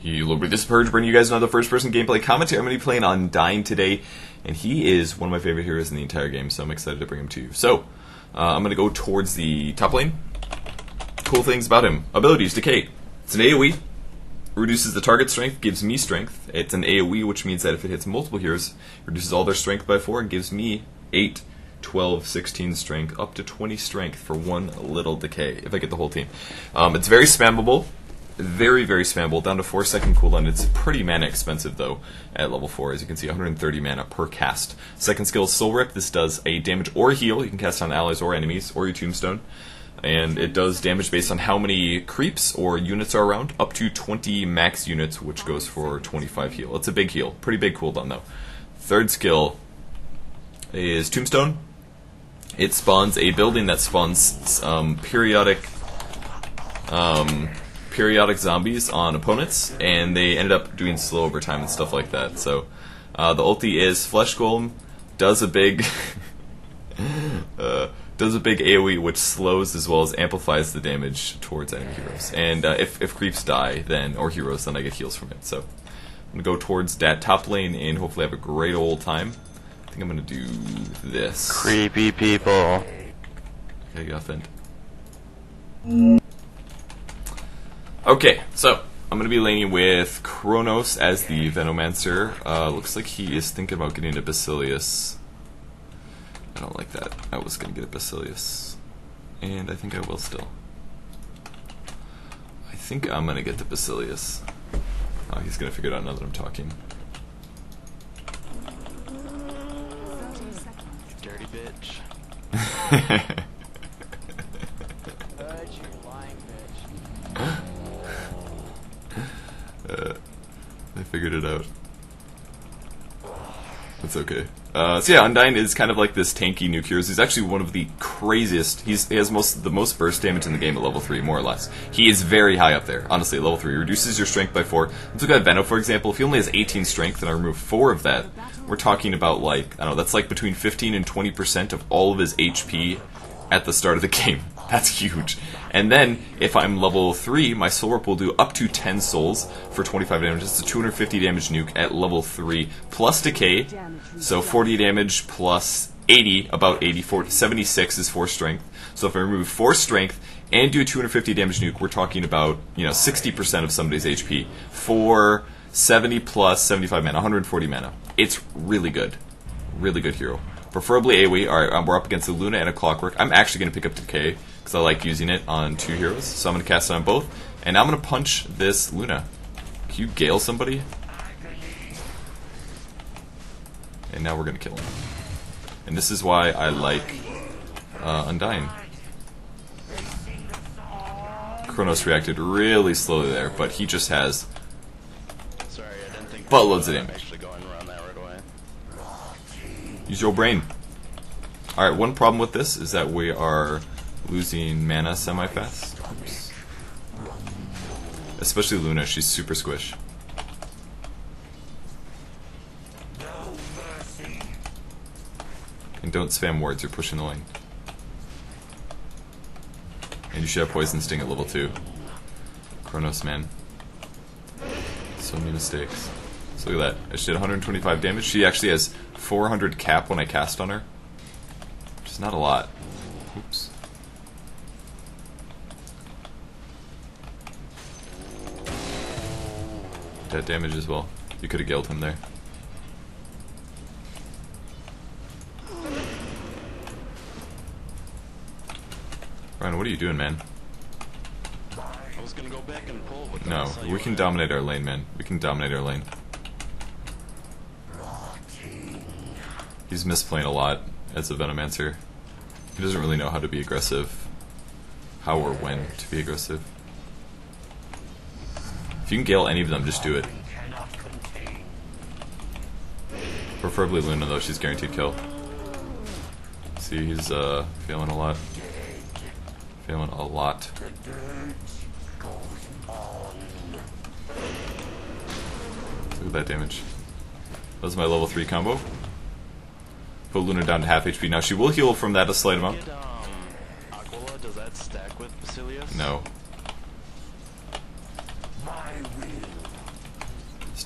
Hello, this is Purge, bringing you guys another first-person gameplay commentary. I'm going to be playing Undying today, and he is one of my favorite heroes in the entire game, so I'm excited to bring him to you. So, I'm going to go towards the top lane. Cool things about him. Abilities, Decay. It's an AoE. Reduces the target strength, gives me strength. It's an AoE, which means that if it hits multiple heroes, reduces all their strength by 4 and gives me 8, 12, 16 strength, up to 20 strength for one little Decay, if I get the whole team. It's very spammable. Very, very spammable, down to 4-second cooldown. It's pretty mana expensive, though, at level 4. As you can see, 130 mana per cast. Second skill is Soul Rip. This does a damage or heal. You can cast on allies or enemies, or your tombstone. And it does damage based on how many creeps or units are around, up to 20 max units, which goes for 25 heal. It's a big heal. Pretty big cooldown, though. Third skill is Tombstone. It spawns a building that spawns periodic zombies on opponents, and they ended up doing slow over time and stuff like that. So the ulti is Flesh Golem, does a big AoE which slows as well as amplifies the damage towards enemy heroes. And if creeps die then or heroes, then I get heals from it. So I'm gonna go towards that top lane and hopefully have a great old time. I think I'm gonna do this. Creepy people. Okay, got Fend. Okay, so I'm going to be laning with Kronos as the Venomancer. Looks like he is thinking about getting a Basilius. I don't like that. I was going to get a Basilius. And I think I will still. I think I'm going to get the Basilius. Oh, he's going to figure it out now that I'm talking. Dirty bitch. I figured it out. That's okay. So yeah, Undying is kind of like this tanky nuke hero. He's actually one of the craziest. He has the most burst damage in the game at level 3, more or less. He is very high up there, honestly, at level 3. He reduces your strength by 4. Let's look at Veno, for example. If he only has 18 strength and I remove 4 of that, we're talking about, like, I don't know, that's like between 15 and 20% of all of his HP at the start of the game. That's huge. And then, if I'm level 3, my Soul Rip will do up to 10 souls for 25 damage. It's a 250 damage nuke at level 3, plus Decay, so 40 damage plus 80, about 80, 76 is 4 strength. So if I remove 4 strength and do a 250 damage nuke, we're talking about, 60% of somebody's HP for 70 plus 75 mana, 140 mana. It's really good. Really good hero. Preferably AoE. Alright, we're up against a Luna and a Clockwork. I'm actually going to pick up Decay, because I like using it on 2 heroes. So I'm going to cast it on both. And I'm going to punch this Luna. Can you Gale somebody? And now we're going to kill him. And this is why I like Undying. Kronos reacted really slowly there, but he just has buttloads of damage. Use your brain. Alright, one problem with this is that we are losing mana semi-fast. Oops. Especially Luna, she's super squish. And don't spam words, you're pushing the lane. And you should have Poison Sting at level 2. Kronos, man. So many mistakes. So look at that. She did 125 damage. She actually has 400 cap when I cast on her. Which is not a lot. Oops. That damage as well. You could have Galed him there. Ryan, what are you doing, man? I was gonna go back and pull, but no, we can dominate our lane, man. We can dominate our lane. He's misplaying a lot as a Venomancer. He doesn't really know how to be aggressive. How or when to be aggressive. If you can Gale any of them, just do it. Preferably Luna, though, she's guaranteed kill. See, he's failing a lot. Failing a lot. Look at that damage. That was my level 3 combo. Put Luna down to half HP. Now she will heal from that a slight amount. Aquila, does that stack with Basilius? No.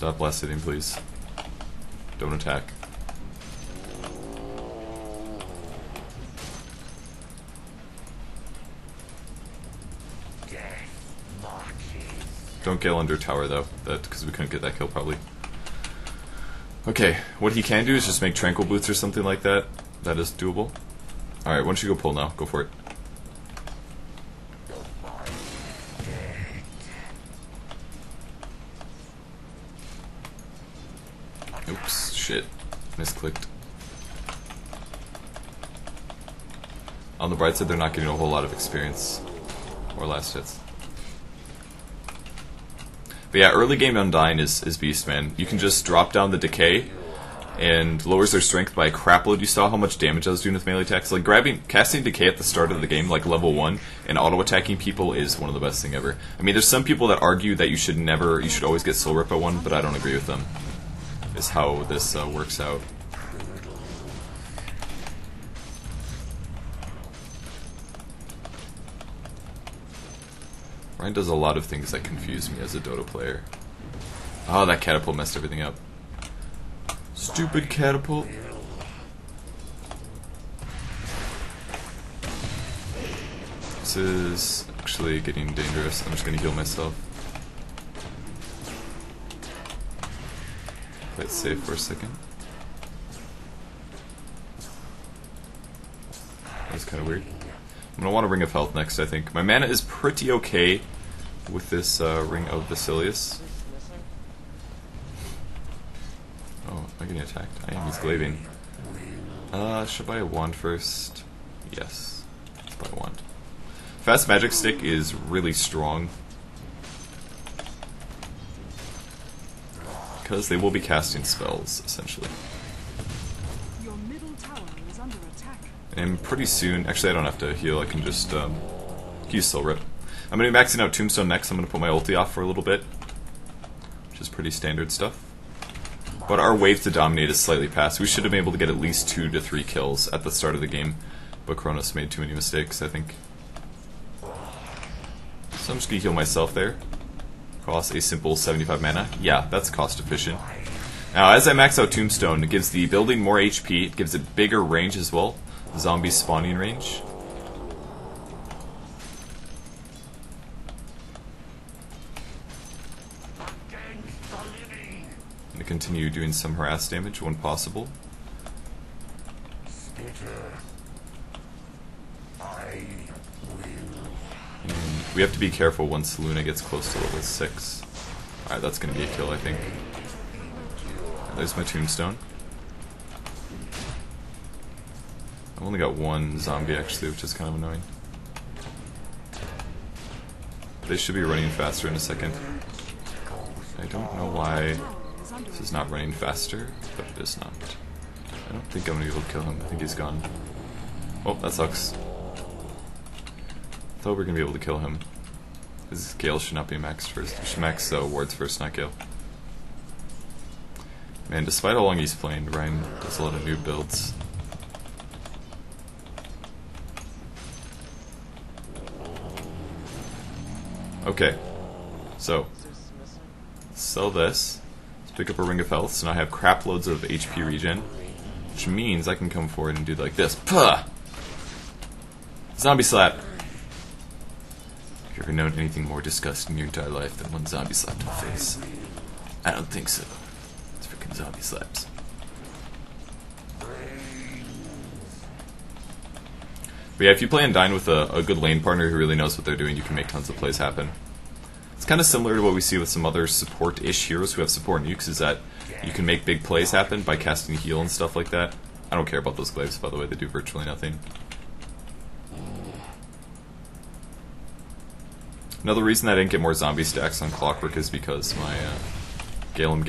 Stop last hitting, please. Don't attack. Don't gale under tower though, because we couldn't get that kill probably. Okay, what he can do is just make tranquil boots or something like that. That is doable. Alright, why don't you go pull now? Go for it. Oops, shit. Misclicked. On the bright side, they're not getting a whole lot of experience. Or last hits. But yeah, early game Undying is beast, man. You can just drop down the decay and lowers their strength by a crap load. You saw how much damage I was doing with melee attacks. Like casting decay at the start of the game, like level 1, and auto attacking people is one of the best thing ever. I mean, there's some people that argue that you should always get soul rip at 1, but I don't agree with them. Is how this works out. Ryan does a lot of things that confuse me as a Dota player. Oh, that catapult messed everything up. Stupid catapult. This is actually getting dangerous. I'm just gonna heal myself. Quite safe for a second. That was kind of weird. I'm gonna want a Ring of Health next, I think. My mana is pretty okay with this Ring of Basilius. Oh, am I getting attacked? I am. He's glaving. Should I buy a wand first? Yes. Let's buy a wand. Fast Magic Stick is really strong. Because they will be casting spells, essentially. Your middle tower is under attack. And pretty soon, actually I don't have to heal, I can just use Soul Rip. I'm going to be maxing out Tombstone next. I'm going to put my ulti off for a little bit, which is pretty standard stuff. But our wave to dominate is slightly past. We should have been able to get at least 2 to 3 kills at the start of the game, but Kronos made too many mistakes, I think. So I'm just going to heal myself there. Cost a simple 75 mana. Yeah, that's cost efficient. Now, as I max out Tombstone, it gives the building more HP, it gives it bigger range as well. Zombie spawning range. I'm going to continue doing some harass damage when possible. And we have to be careful once Luna gets close to level 6. Alright, that's going to be a kill, I think. There's my Tombstone. I've only got one zombie actually, which is kind of annoying. They should be running faster in a second. I don't know why this is not running faster, but it is not. I don't think I'm going to be able to kill him. I think he's gone. Oh, that sucks. I thought we were going to be able to kill him. His Gale should not be maxed first. We should max wards first, not Gale. Man, despite how long he's playing, Ryan does a lot of noob builds. Okay, so let's sell this. Let's pick up a Ring of Health, so now I have crap loads of HP regen, which means I can come forward and do like this. Puh! Zombie slap. Have you ever known anything more disgusting in your entire life than one zombie slap to the face? I don't think so. It's freaking zombie slaps. But yeah, if you play Undying with a good lane partner who really knows what they're doing, you can make tons of plays happen. It's kind of similar to what we see with some other support-ish heroes who have support nukes, is that you can make big plays happen by casting heal and stuff like that. I don't care about those glaives, by the way, they do virtually nothing. Another reason I didn't get more zombie stacks on Clockwork is because my Gale him.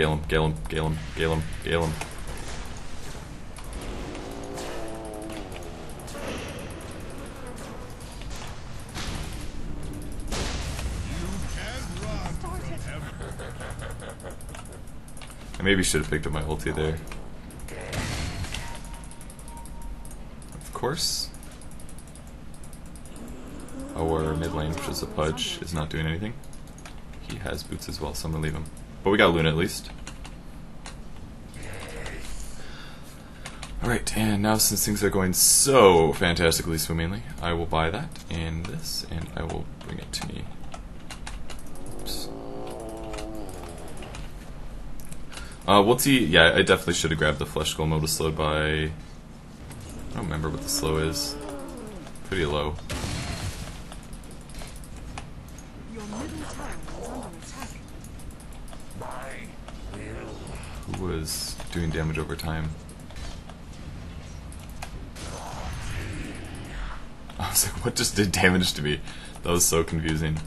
I maybe should have picked up my ulti there. Of course. Our mid lane, which is a Purge, is not doing anything. He has boots as well, so I'm gonna leave him. But we got Luna at least. Alright, and now since things are going so fantastically swimmingly, I will buy that and this, and I will bring it to me. Oops. We'll see. Yeah, I definitely should have grabbed the Flesh Golem. Mode slowed by... I don't remember what the slow is. Pretty low. Your middle tower is under attack. Who was doing damage over time? I was like, what just did damage to me? That was so confusing.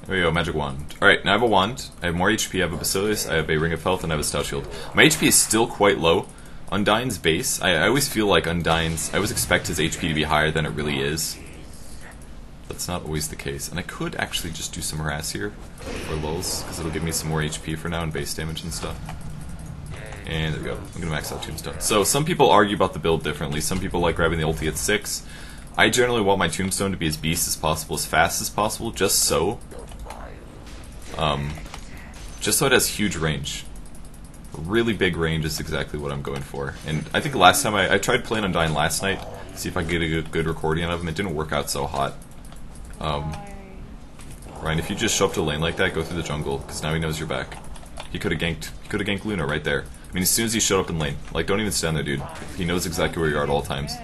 There we go, magic wand. Alright, now I have a wand, I have more HP, I have a Basilius, I have a Ring of Health, and I have a Stout Shield. My HP is still quite low. Undying's base, I always feel like Undying's, I always expect his HP to be higher than it really is. That's not always the case. And I could actually just do some harass here for lulz, because it'll give me some more HP for now and base damage and stuff. And there we go. I'm going to max out Tombstone. So some people argue about the build differently. Some people like grabbing the ulti at 6. I generally want my Tombstone to be as beast as possible, as fast as possible, just so it has huge range. Really big range is exactly what I'm going for. And I think last time I tried playing Undying last night, see if I could get a good recording out of him. It didn't work out so hot. Ryan, if you just show up to lane like that, go through the jungle, because now he knows you're back. He could have ganked Luna right there. I mean, as soon as he showed up in lane, like, don't even stand there, dude. He knows exactly where you are at all times.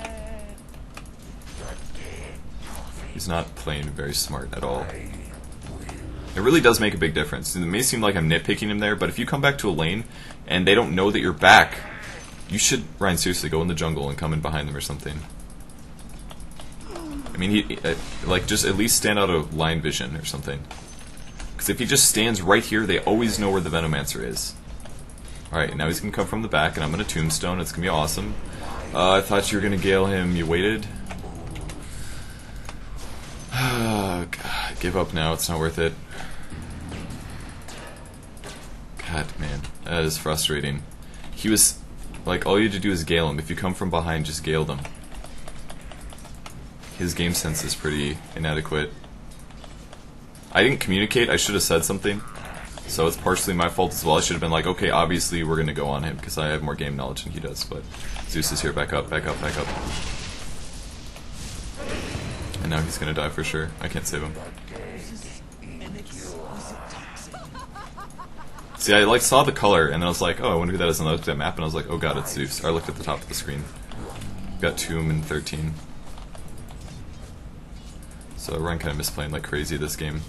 He's not playing very smart at all. It really does make a big difference. It may seem like I'm nitpicking him there, but if you come back to a lane and they don't know that you're back, you should, Ryan, seriously, go in the jungle and come in behind them or something. I mean, like, just at least stand out of line vision or something. Because if he just stands right here, they always know where the Venomancer is. Alright, now he's going to come from the back, and I'm going to Tombstone. It's going to be awesome. I thought you were going to Gale him. You waited. God, give up now. It's not worth it. God, man. That is frustrating. He was... Like, all you had to do is Gale him. If you come from behind, just Gale them. His game sense is pretty inadequate. I didn't communicate. I should have said something. So it's partially my fault as well. I should have been like, okay, obviously we're going to go on him because I have more game knowledge than he does. But Zeus is here. Back up, back up, back up. And now he's going to die for sure. I can't save him. See, I like saw the color and then I was like, oh, I wonder who that is. And I looked at that map and I was like, oh god, it's Zeus. Or I looked at the top of the screen. Got Tomb in 13. So Ryan kind of misplaying like crazy this game.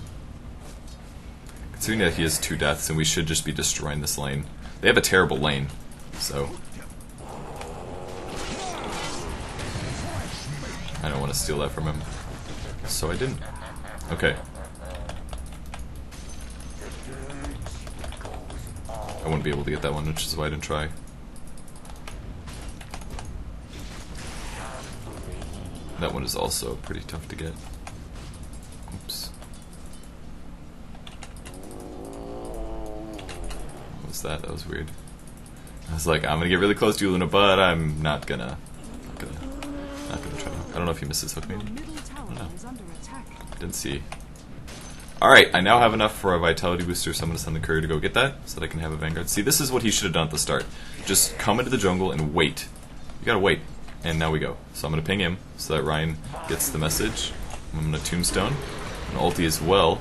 Considering that he has 2 deaths and we should just be destroying this lane. They have a terrible lane, so... I don't want to steal that from him. So I didn't. Okay. I wouldn't be able to get that one, which is why I didn't try. That one is also pretty tough to get. Oops. What was that? That was weird. I was like, I'm gonna get really close to you, Luna, but I'm not gonna try. I don't know if he misses hook maybe. I don't know. Didn't see. Alright, I now have enough for a vitality booster, so I'm gonna send the courier to go get that, so that I can have a Vanguard. See, this is what he should have done at the start. Just come into the jungle and wait. You gotta wait. And now we go. So I'm gonna ping him, so that Ryan gets the message. I'm gonna Tombstone, and ulti as well.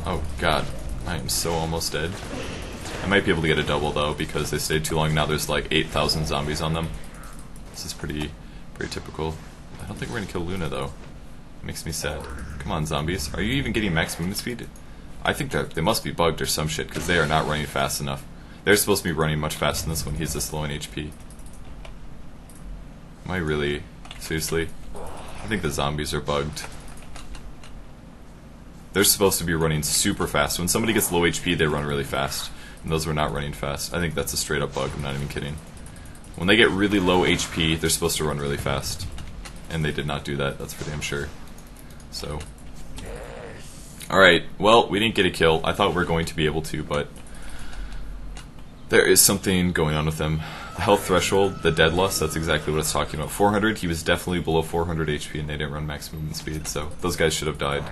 Oh god, I am so almost dead. I might be able to get a double though, because they stayed too long. Now there's like 8,000 zombies on them. This is pretty typical. I don't think we're gonna kill Luna though. It makes me sad. Come on, zombies. Are you even getting max movement speed? I think that they must be bugged or some shit, because they are not running fast enough. They're supposed to be running much faster than this when he's this low in HP. Am I really? Seriously? I think the zombies are bugged. They're supposed to be running super fast. When somebody gets low HP, they run really fast. And those were not running fast. I think that's a straight up bug, I'm not even kidding. When they get really low HP, they're supposed to run really fast. And they did not do that, that's for damn sure. So. Alright, well, we didn't get a kill. I thought we were going to be able to, but there is something going on with them. health threshold, the Deadlust, that's exactly what it's talking about. 400, he was definitely below 400 HP and they didn't run max movement speed, so those guys should have died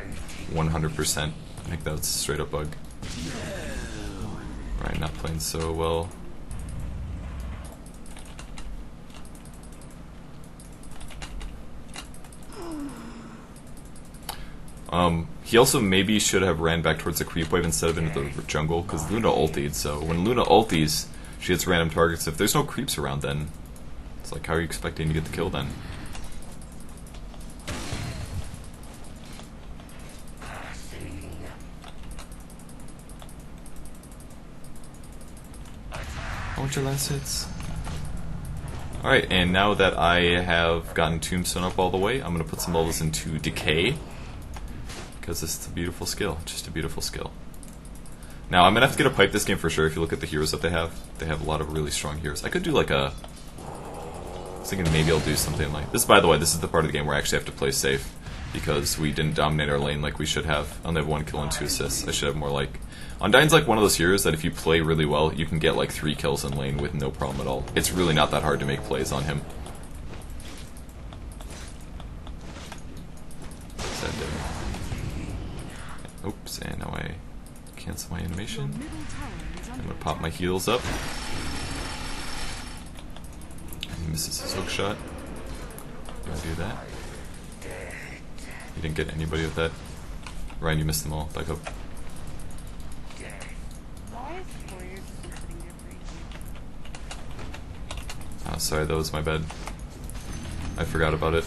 100%. I think that was a straight up bug. Right, not playing so well. He also maybe should have ran back towards the creep wave instead of into the jungle, because Luna ultied, so when Luna ulties, she hits random targets. If there's no creeps around then, it's like, how are you expecting to get the kill then? How much your last hits? Alright, and now that I have gotten Tombstone up all the way, I'm going to put some levels into Decay. Because this is a beautiful skill, just a beautiful skill. Now, I'm going to have to get a pipe this game for sure. If you look at the heroes that they have a lot of really strong heroes. I could do like a... I was thinking maybe I'll do something like... This, by the way, this is the part of the game where I actually have to play safe. Because we didn't dominate our lane like we should have. I only have 1 kill and 2 assists. I should have more like... Undying's like one of those heroes that if you play really well, you can get like 3 kills in lane with no problem at all. It's really not that hard to make plays on him. Oops, and now I cancel my animation. I'm gonna pop my heals up. He misses his hook shot. I'm gonna do that. You didn't get anybody with that. Ryan, you missed them all. Back up. Oh, sorry, that was my bad. I forgot about it.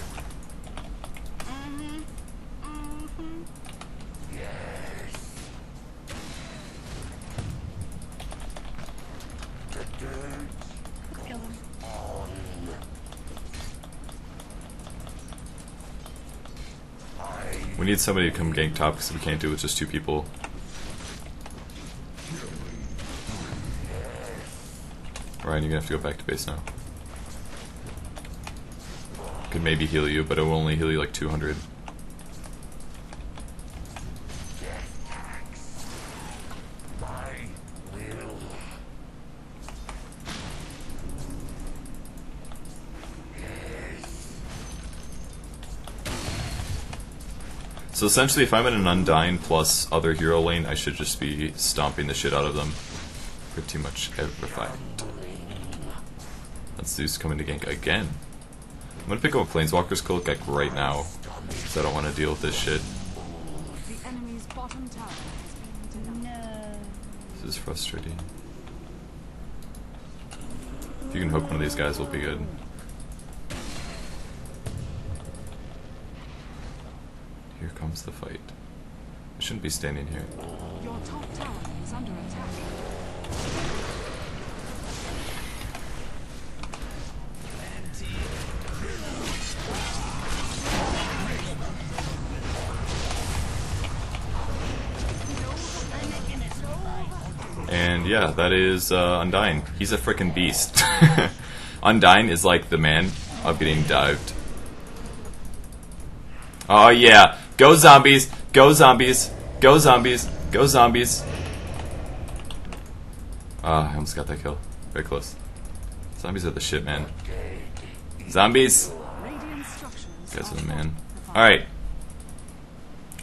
We need somebody to come gank top because we can't do it with just 2 people. Ryan, you're gonna have to go back to base now. Could maybe heal you, but it will only heal you like 200. So essentially, if I'm in an Undying plus other hero lane, I should just be stomping the shit out of them. Pretty much every fight. That's Zeus coming to gank again. I'm gonna pick up a Planeswalker's Cloak like right now, because I don't want to deal with this shit. The enemy's bottom tower has been denied. This is frustrating. If you can hook one of these guys, we'll be good. Here comes the fight. I shouldn't be standing here. Your top tower is under attack. And yeah, that is Undying. He's a frickin' beast. Undying is like the man of getting dived. Oh yeah, go zombies, go zombies, go zombies, go zombies. Ah, I almost got that kill. Very close. Zombies are the shit, man. Zombies! You guys are the man. Alright.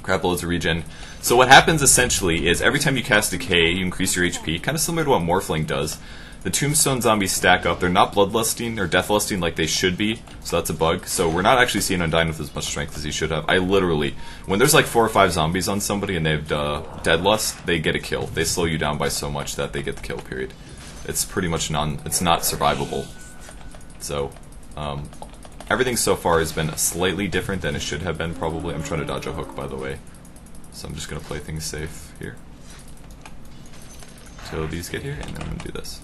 Crap loads of regen. So what happens essentially is every time you cast Decay, you increase your HP, kind of similar to what Morphling does. The Tombstone zombies stack up. They're not bloodlusting or deathlusting like they should be, so that's a bug. So we're not actually seeing Undying with as much strength as he should have. I literally, when there's like 4 or 5 zombies on somebody and they've deadlust, they get a kill. They slow you down by so much that they get the kill, period. It's pretty much it's not survivable. So, everything so far has been slightly different than it should have been, probably. I'm trying to dodge a hook, by the way. So I'm just going to play things safe here. Until these get here, and then I'm going to do this.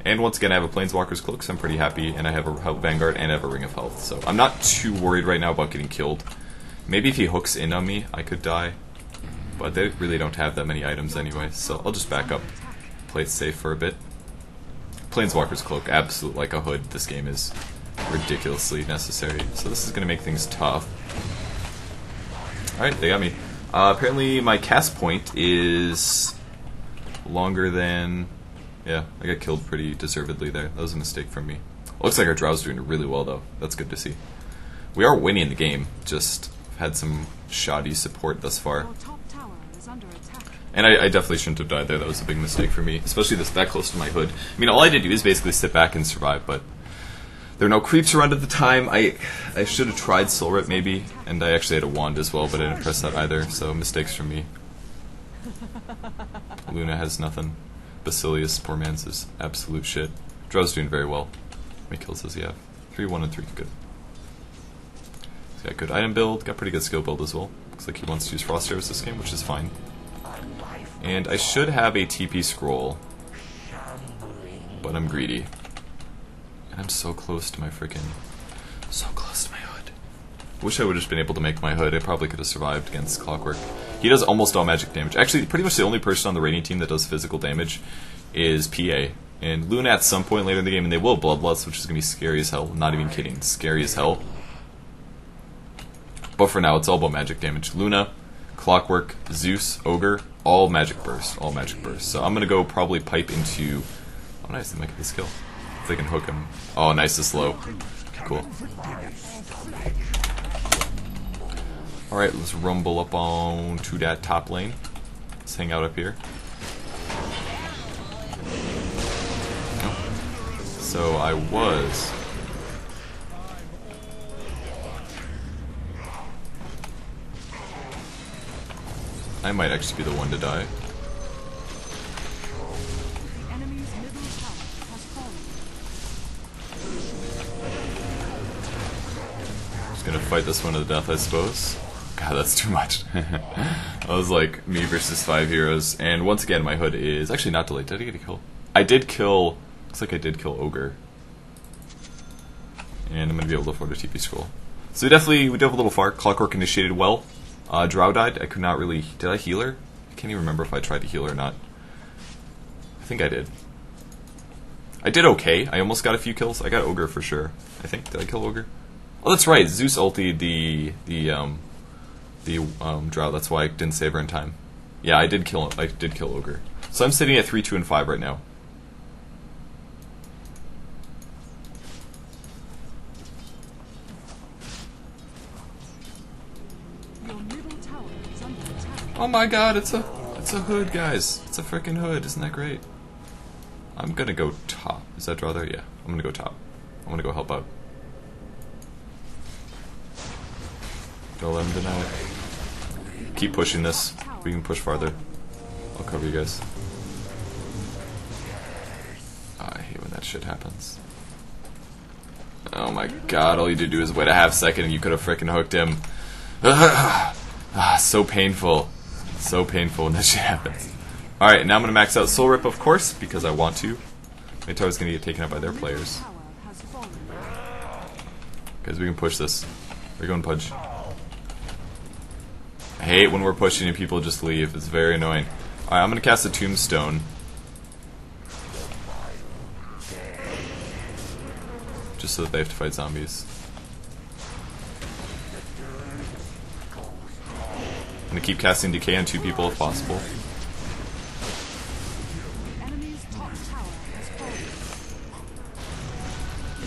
And once again, I have a Planeswalker's Cloak, so I'm pretty happy, and I have a Vanguard, and I have a Ring of Health. So I'm not too worried right now about getting killed. Maybe if he hooks in on me, I could die. But they really don't have that many items anyway, so I'll just back up. Play it safe for a bit. Planeswalker's Cloak, absolute like a hood. This game is ridiculously necessary. So this is going to make things tough. Alright, they got me. Apparently my cast point is longer than Yeah, I got killed pretty deservedly there. That was a mistake from me. Looks like our Drow's doing really well, though. That's good to see. We are winning the game, just had some shoddy support thus far. Your top tower is under attack. And I definitely shouldn't have died there. That was a big mistake for me, especially that close to my hood. I mean, all I had to do is basically sit back and survive, but there were no creeps around at the time. I should have tried Soul Rip maybe, and I actually had a wand as well, but I didn't press that either, so mistakes from me. Luna has nothing. Basilius, poor man's is absolute shit. Drow's doing very well. How many kills does he have? 3, 1, and 3. Good. He's got good item build, got pretty good skill build as well. Looks like he wants to use Frost Arrows this game, which is fine. And I should have a TP scroll, but I'm greedy. And I'm so close to my freaking... So close to my hood. Wish I would have just been able to make my hood. I probably could have survived against Clockwork. He does almost all magic damage. Actually, pretty much the only person on the raiding team that does physical damage is PA. And Luna at some point later in the game, and they will Bloodlust, which is going to be scary as hell. Not even kidding. Scary as hell. But for now, it's all about magic damage. Luna, Clockwork, Zeus, Ogre, all magic burst. All magic burst. So I'm going to go probably pipe into... Oh, nice. They might get this kill. If they can hook him. Oh, nice and slow. Cool. Alright, let's rumble up on to that top lane. Let's hang out up here. So I was... I might actually be the one to die. The enemy's middle tower has fallen. Just gonna fight this one to the death, I suppose. God, that's too much. That was like me versus 5 heroes. And once again, my hood is actually not delayed. Did I get a kill? I did kill... Looks like I did kill Ogre. And I'm gonna be able to afford a TP scroll. So we dove a little far. Clockwork initiated well. Drow died. I could not really... Did I heal her? I can't even remember if I tried to heal her or not. I think I did. I did okay. I almost got a few kills. I got Ogre for sure. I think. Did I kill Ogre? Oh, that's right. Zeus ultied the Drow. That's why I didn't save her in time. Yeah, I did kill Ogre. So I'm sitting at 3, 2, and 5 right now. Your middle tower is under attack. Oh my god, it's a hood, guys. It's a freaking hood. Isn't that great? I'm gonna go top. Is that Drow there? Yeah, I'm gonna go top. I'm gonna go help out. Don't let him deny it. Keep pushing this. We can push farther. I'll cover you guys. Oh, I hate when that shit happens. Oh my god, all you did do is wait a half second and you could have frickin' hooked him. So painful. So painful when that shit happens. Alright, now I'm gonna max out Soul Rip, of course, because I want to. My tower's gonna get taken out by their players. Tower has fallen. Guys, we can push this. We're going Pudge. I hate when we're pushing and people just leave. It's very annoying. Alright, I'm gonna cast a Tombstone. Just so that they have to fight zombies. I'm gonna keep casting Decay on 2 people if possible. The enemy's top tower has fallen.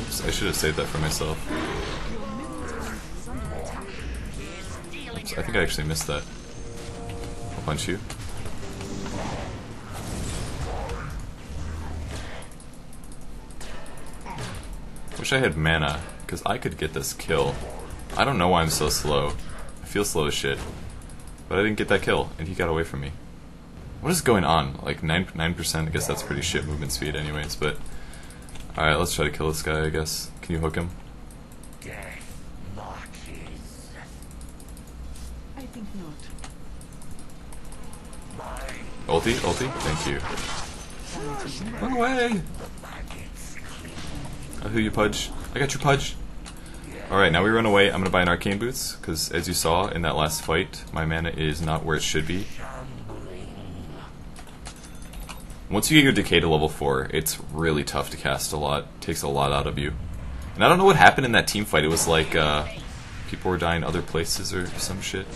Oops, I should have saved that for myself. Your middle tower is under attack. Oops, I think I actually missed that. I'll punch you. Wish I had mana, because I could get this kill. I don't know why I'm so slow. I feel slow as shit. But I didn't get that kill, and he got away from me. What is going on? Like 9%? I guess that's pretty shit movement speed anyways, but... Alright, let's try to kill this guy, I guess. Can you hook him? I think not. Ulti? Ulti? Thank you. Run away! I'll heal you, Pudge. I got your Pudge. Alright, now we run away. I'm gonna buy an Arcane Boots, because as you saw in that last fight, my mana is not where it should be. Once you get your Decay to level 4, it's really tough to cast a lot. It takes a lot out of you. And I don't know what happened in that team fight. It was like, people were dying other places or some shit.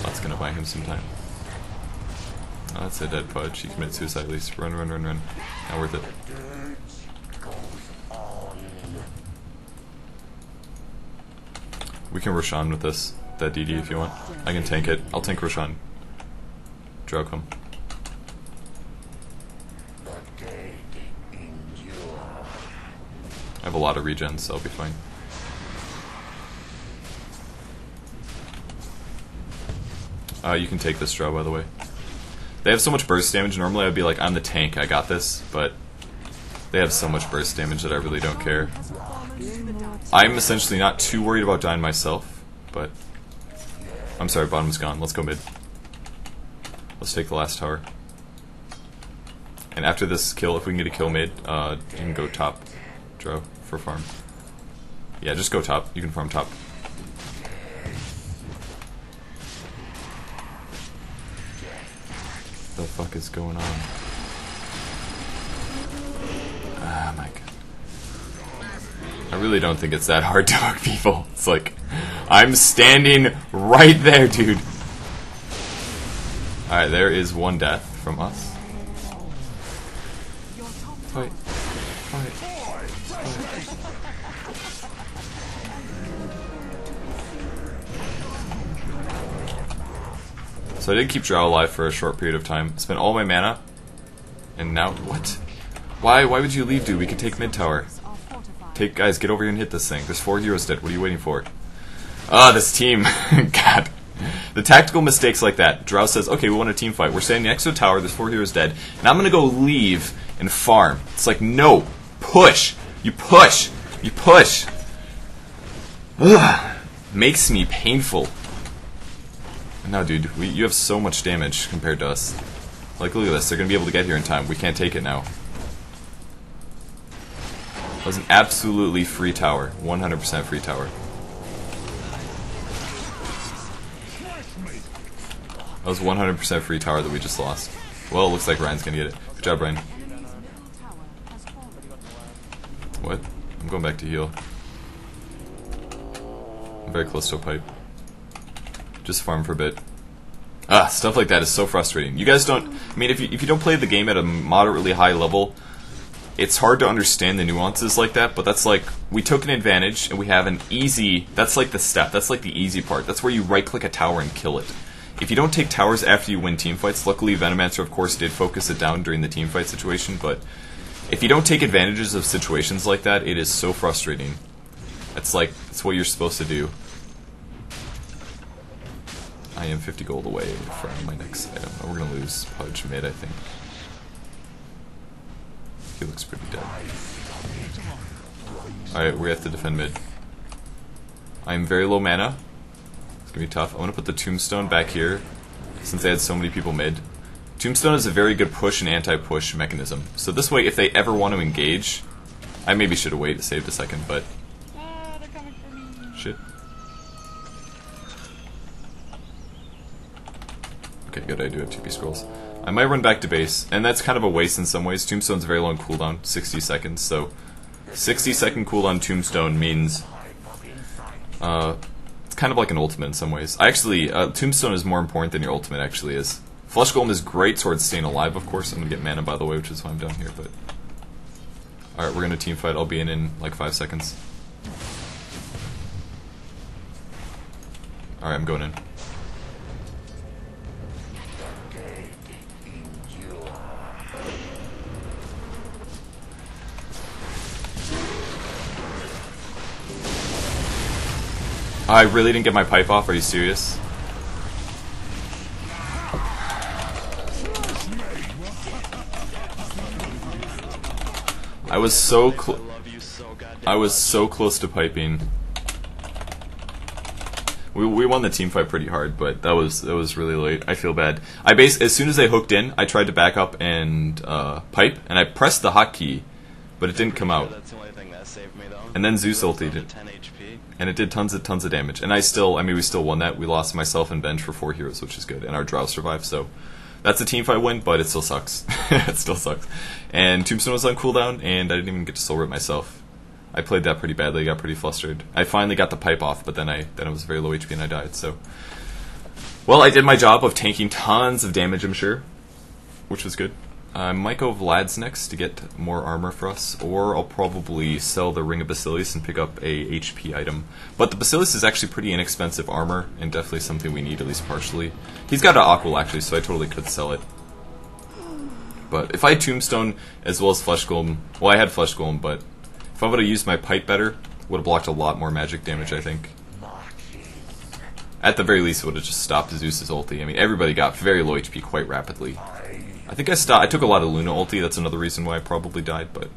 That's gonna buy him some time. Oh, that's a dead Pudge. He committed suicide at least. Run, run, run, run. Not worth it. We can Roshan with this. That DD if you want. I can tank it. I'll tank Roshan. Drow come. I have a lot of regen, so I'll be fine. You can take this Drow, by the way. They have so much burst damage. Normally I'd be like, I'm the tank, I got this. But they have so much burst damage that I really don't care. I'm essentially not too worried about dying myself, but... I'm sorry, bottom's gone. Let's go mid. Let's take the last tower. And after this kill, if we can get a kill mid, you can go top, Drow, for farm. Yeah, just go top. You can farm top. The fuck is going on? Ah, my god. I really don't think it's that hard to hook people. It's like, I'm standing right there, dude. Alright, there is one death from us. Fight. Fight. So I did keep Drow alive for a short period of time. Spent all my mana. And now, what? Why would you leave, dude? We can take mid tower. Guys, get over here and hit this thing. There's 4 heroes dead. What are you waiting for? Ah, this team. God. The tactical mistakes like that. Drow says, okay, we want a team fight. We're standing next to a tower. There's 4 heroes dead. And I'm going to go leave and farm. It's like, no. Push. You push. You push. Ugh. Makes me painful. No, dude, you have so much damage compared to us. Like, look at this. They're going to be able to get here in time. We can't take it now. That was an absolutely free tower. 100% free tower. That was 100% free tower that we just lost. Well, it looks like Ryan's going to get it. Good job, Ryan. What? I'm going back to heal. I'm very close to a pipe. Just farm for a bit. Ah, stuff like that is so frustrating. You guys don't... I mean, if you don't play the game at a moderately high level, it's hard to understand the nuances like that, but that's like... We took an advantage, and we have an easy... That's like the step. That's like the easy part. That's where you right-click a tower and kill it. If you don't take towers after you win teamfights... Luckily, Venomancer, of course, did focus it down during the teamfight situation, but... If you don't take advantages of situations like that, it is so frustrating. It's like... It's what you're supposed to do. I am 50 gold away from my next item. Oh, we're gonna lose Pudge mid, I think. He looks pretty dead. Alright, we have to defend mid. I am very low mana. It's gonna be tough. I want to put the Tombstone back here, since they had so many people mid. Tombstone is a very good push and anti-push mechanism. So this way, if they ever want to engage... I maybe should have waited, saved a second, but... they're coming for me. Shit. Okay, good, I do have 2p scrolls. I might run back to base, and that's kind of a waste in some ways. Tombstone's a very long cooldown, 60 seconds, so 60-second cooldown Tombstone means it's kind of like an ultimate in some ways. Actually, Tombstone is more important than your ultimate actually is. Flesh Golem is great towards staying alive, of course. I'm gonna get mana, by the way, which is why I'm down here, but... Alright, we're gonna team fight. I'll be in like 5 seconds. Alright, I'm going in. I really didn't get my pipe off, are you serious? I was so close to piping. We won the team fight pretty hard, but that was really late. I feel bad. As soon as they hooked in, I tried to back up and pipe, and I pressed the hotkey, but it didn't come out. And then Zeus ulted it. And it did tons of damage. And we still won that. We lost myself and Bench for 4 heroes, which is good. And our Drow survived, so that's a team fight win, but it still sucks. It still sucks. And Tombstone was on cooldown, and I didn't even get to soul rip myself. I played that pretty badly, got pretty flustered. I finally got the pipe off, but then I was very low HP and I died, so... Well, I did my job of tanking tons of damage, I'm sure. which was good. I might go Vlad's next to get more armor for us, or I'll probably sell the Ring of Basilius and pick up a HP item. But the Basilius is actually pretty inexpensive armor, and definitely something we need, at least partially. He's got an Aquil, actually, so I totally could sell it. But if I had Tombstone as well as Flesh Golem, well, I had Flesh Golem, but if I would have used my Pipe better, would have blocked a lot more magic damage, I think. At the very least, it would have just stopped Zeus's ulti. I mean, everybody got very low HP quite rapidly. I think I took a lot of Luna ulti, that's another reason why I probably died, but...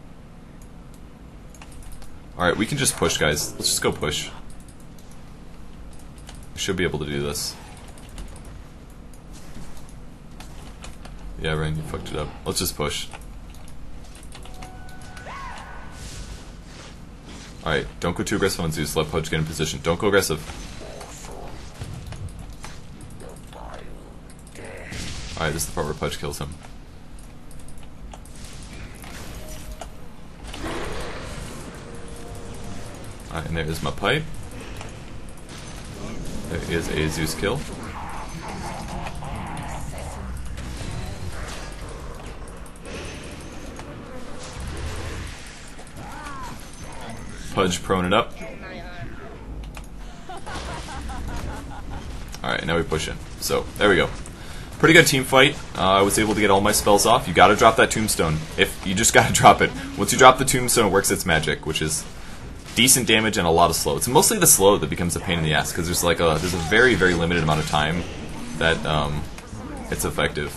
Alright, we can just push, guys. Let's just go push. We should be able to do this. Yeah, Ryan, you fucked it up. Let's just push. Alright, don't go too aggressive on Zeus, let Purge get in position. Don't go aggressive. Alright, this is the part where Pudge kills him. Alright, and there is my pipe. There is a Zeus kill. Pudge prone it up. Alright, now we push in. So, there we go. Pretty good team fight. I was able to get all my spells off. You gotta drop that Tombstone. You just gotta drop it. Once you drop the Tombstone, it works its magic, which is decent damage and a lot of slow. It's mostly the slow that becomes a pain in the ass, because there's a very, very limited amount of time that it's effective.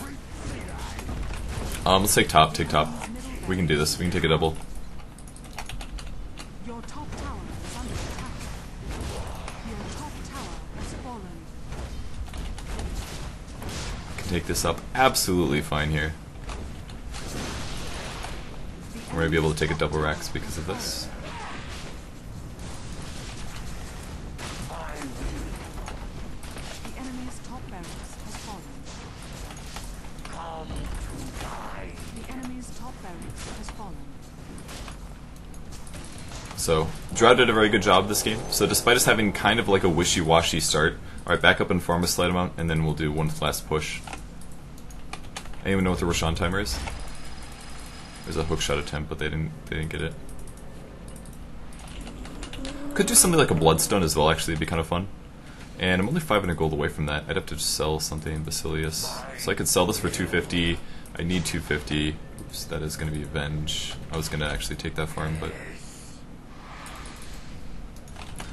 Let's take top, We can do this. We can take a double. Your top tower is under attack. Your top tower has fallen. Take this up absolutely fine here. We're going to be able to take a double Rax because of this. The enemy's top barracks has fallen. The enemy's top barracks has fallen. So, Drow did a very good job this game. So despite us having kind of like a wishy-washy start, alright, back up and farm a slight amount, and then we'll do one last push. Anyone know what the Roshan timer is? There's a hook shot attempt, but they didn't get it. Could do something like a Bloodstone as well, actually, it'd be kind of fun. And I'm only 500 gold away from that. I'd have to just sell something, Basilius. So I could sell this for 250. I need 250. Oops, that is going to be Avenge. I was going to actually take that farm, but...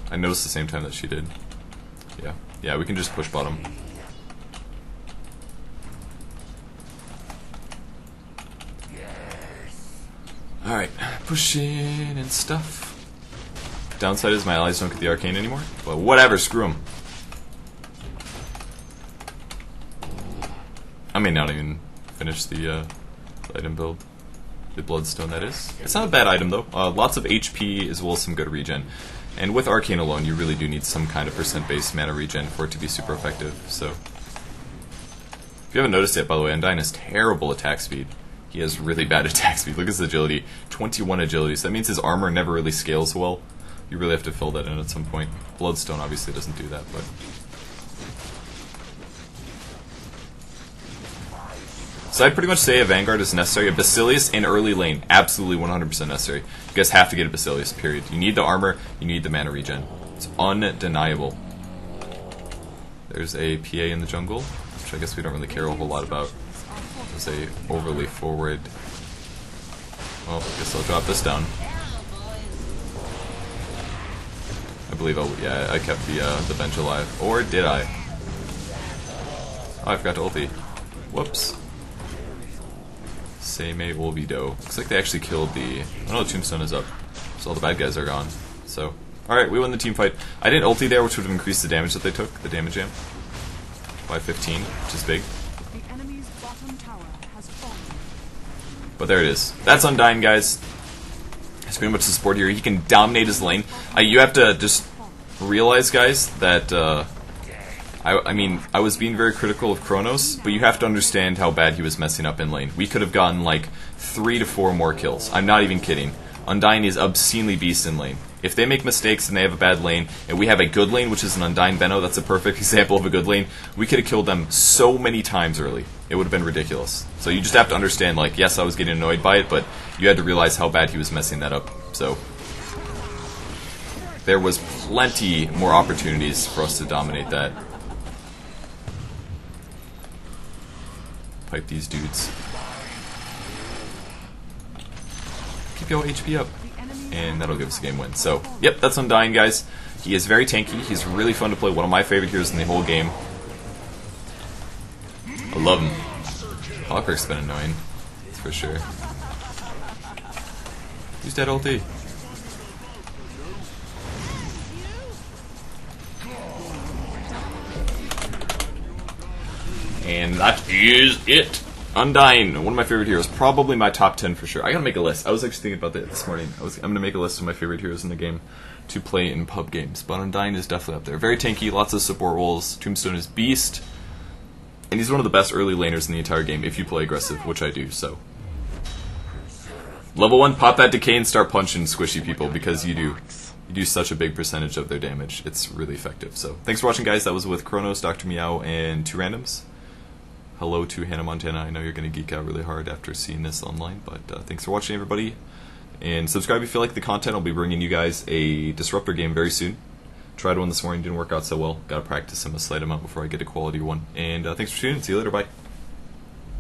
I noticed the same time that she did. Yeah, we can just push bottom. Alright, pushing and stuff. Downside is my allies don't get the arcane anymore, but whatever, screw them. I may not even finish the item build. The Bloodstone, that is. It's not a bad item, though. Lots of HP as well as some good regen. And with Arcane alone, you really do need some kind of percent-based mana regen for it to be super effective, so... If you haven't noticed yet, by the way, Undying has terrible attack speed. He has really bad attack speed. Look at his agility. 21 agility, so that means his armor never really scales well. You really have to fill that in at some point. Bloodstone obviously doesn't do that, but... So I'd pretty much say a Vanguard is necessary. A Basilius in early lane, absolutely 100% necessary. You guys have to get a Basilius, period. You need the armor, you need the mana regen. It's undeniable. There's a PA in the jungle, which I guess we don't really care a whole lot about. There's a overly forward... Well, I guess I'll drop this down. I believe I kept the bench alive. Or did I? Oh, I forgot to ulti. Whoops. Seimei Olvido. Looks like they actually killed the... Oh no, the Tombstone is up. So all the bad guys are gone. So, alright, we won the team fight. I didn't ulti there, which would have increased the damage that they took, the damage amp, by 15, which is big. The enemy's bottom tower has fallen. But there it is. That's Undying, guys. That's pretty much the support here. He can dominate his lane. You have to just realize, guys, that... I mean, I was being very critical of Kronos, but you have to understand how bad he was messing up in lane. We could have gotten like 3 to 4 more kills. I'm not even kidding. Undying is obscenely beast in lane. If they make mistakes and they have a bad lane, and we have a good lane, which is an Undying Benno, that's a perfect example of a good lane, we could have killed them so many times early. It would have been ridiculous. So you just have to understand, like, yes, I was getting annoyed by it, but you had to realize how bad he was messing that up. So there was plenty more opportunities for us to dominate that. Pipe these dudes. Keep your HP up. And that'll give us a game win. So, yep, that's Undying, guys. He is very tanky. He's really fun to play. One of my favorite heroes in the whole game. I love him. Hawker's been annoying. That's for sure. Use that ulti. And that is it. Undying, one of my favorite heroes, probably my top 10 for sure. I gotta make a list. I was actually thinking about that this morning. I'm gonna make a list of my favorite heroes in the game to play in pub games. But Undying is definitely up there. Very tanky, lots of support roles. Tombstone is beast, and he's one of the best early laners in the entire game if you play aggressive, which I do. So, level 1, pop that decay and start punching squishy people because you do such a big percentage of their damage. It's really effective. So, thanks for watching, guys. That was with Kronos, Dr. Meow, and 2 randoms. Hello to Hannah Montana. I know you're going to geek out really hard after seeing this online, but thanks for watching, everybody. And subscribe if you like the content. I'll be bringing you guys a Disruptor game very soon. Tried one this morning, didn't work out so well. Got to practice him a slight amount before I get a quality one. And thanks for tuning in. See you later. Bye.